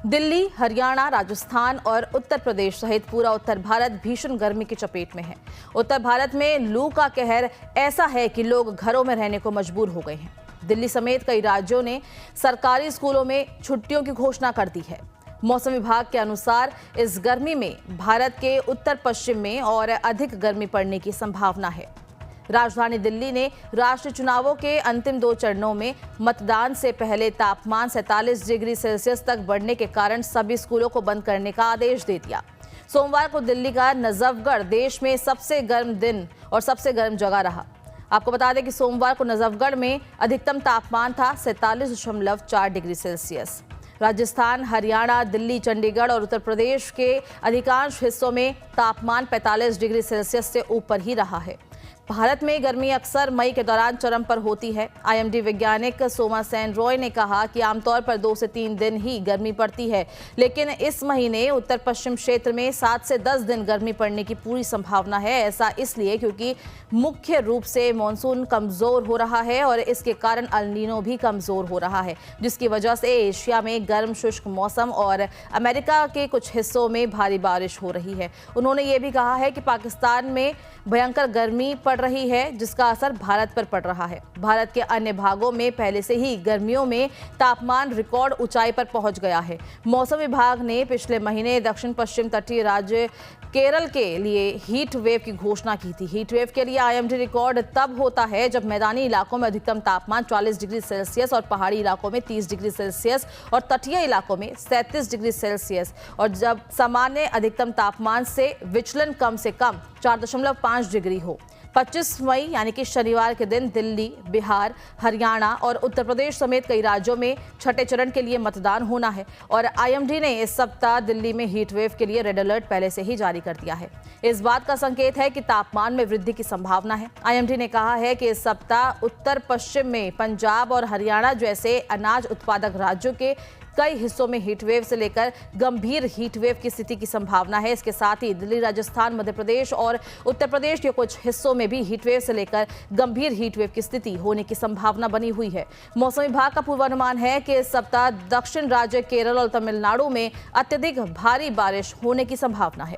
दिल्ली, हरियाणा, राजस्थान और उत्तर प्रदेश सहित पूरा उत्तर भारत भीषण गर्मी की चपेट में है। उत्तर भारत में लू का कहर ऐसा है कि लोग घरों में रहने को मजबूर हो गए हैं। दिल्ली समेत कई राज्यों ने सरकारी स्कूलों में छुट्टियों की घोषणा कर दी है। मौसम विभाग के अनुसार इस गर्मी में भारत के उत्तर पश्चिम में और अधिक गर्मी पड़ने की संभावना है। राजधानी दिल्ली ने राष्ट्रीय चुनावों के अंतिम 2 चरणों में मतदान से पहले तापमान 47 डिग्री सेल्सियस तक बढ़ने के कारण सभी स्कूलों को बंद करने का आदेश दे दिया। सोमवार को दिल्ली का नजफगढ़ देश में सबसे गर्म दिन और सबसे गर्म जगह रहा। आपको बता दें कि सोमवार को नजफगढ़ में अधिकतम तापमान था 47.4 डिग्री सेल्सियस। राजस्थान, हरियाणा, दिल्ली, चंडीगढ़ और उत्तर प्रदेश के अधिकांश हिस्सों में तापमान 45 डिग्री सेल्सियस से ऊपर ही रहा है। भारत में गर्मी अक्सर मई के दौरान चरम पर होती है। आईएमडी वैज्ञानिक सोमा सेन रॉय ने कहा कि आमतौर पर 2 से 3 दिन ही गर्मी पड़ती है, लेकिन इस महीने उत्तर पश्चिम क्षेत्र में 7 से 10 दिन गर्मी पड़ने की पूरी संभावना है। ऐसा इसलिए क्योंकि मुख्य रूप से मानसून कमजोर हो रहा है और इसके कारण अल नीनो भी कमजोर हो रहा है, जिसकी वजह से एशिया में गर्म शुष्क मौसम और अमेरिका के कुछ हिस्सों में भारी बारिश हो रही है। उन्होंने ये भी कहा है कि पाकिस्तान में भयंकर गर्मी पड़ रही है, जिसका असर भारत पर पड़ रहा है। भारत के अन्य भागों में पहले से ही गर्मियों में तापमान रिकॉर्ड ऊंचाई पर पहुंच गया है। मौसम विभाग ने पिछले महीने दक्षिण पश्चिम तटीय राज्य केरल के लिए हीट वेव की घोषणा की थी। हीट वेव के लिए आईएमडी रिकॉर्ड तब होता है जब मैदानी इलाकों में अधिकतम तापमान 44 डिग्री सेल्सियस और पहाड़ी इलाकों में 30 डिग्री सेल्सियस और तटीय इलाकों में 37 डिग्री सेल्सियस और जब सामान्य अधिकतम तापमान से विचलन कम से कम 4.5 डिग्री हो। 25 मई यानी कि शनिवार के दिन दिल्ली, बिहार, हरियाणा और उत्तर प्रदेश समेत कई राज्यों में छठे चरण के लिए मतदान होना है और आईएमडी ने इस सप्ताह दिल्ली में हीट वेव के लिए रेड अलर्ट पहले से ही जारी कर दिया है। इस बात का संकेत है कि तापमान में वृद्धि की संभावना है। आईएमडी ने कहा है कि इस सप्ताह उत्तर पश्चिम में पंजाब और हरियाणा जैसे अनाज उत्पादक राज्यों के कई हिस्सों में हीट वेव से लेकर गंभीर हीट वेव की स्थिति की संभावना है। इसके साथ ही दिल्ली, राजस्थान, मध्य प्रदेश और उत्तर प्रदेश के कुछ हिस्सों में भी हीट वेव से लेकर गंभीर हीट वेव की स्थिति होने की संभावना बनी हुई है। मौसम विभाग का पूर्वानुमान है कि इस सप्ताह दक्षिण राज्य केरल और तमिलनाडु में अत्यधिक भारी बारिश होने की संभावना है।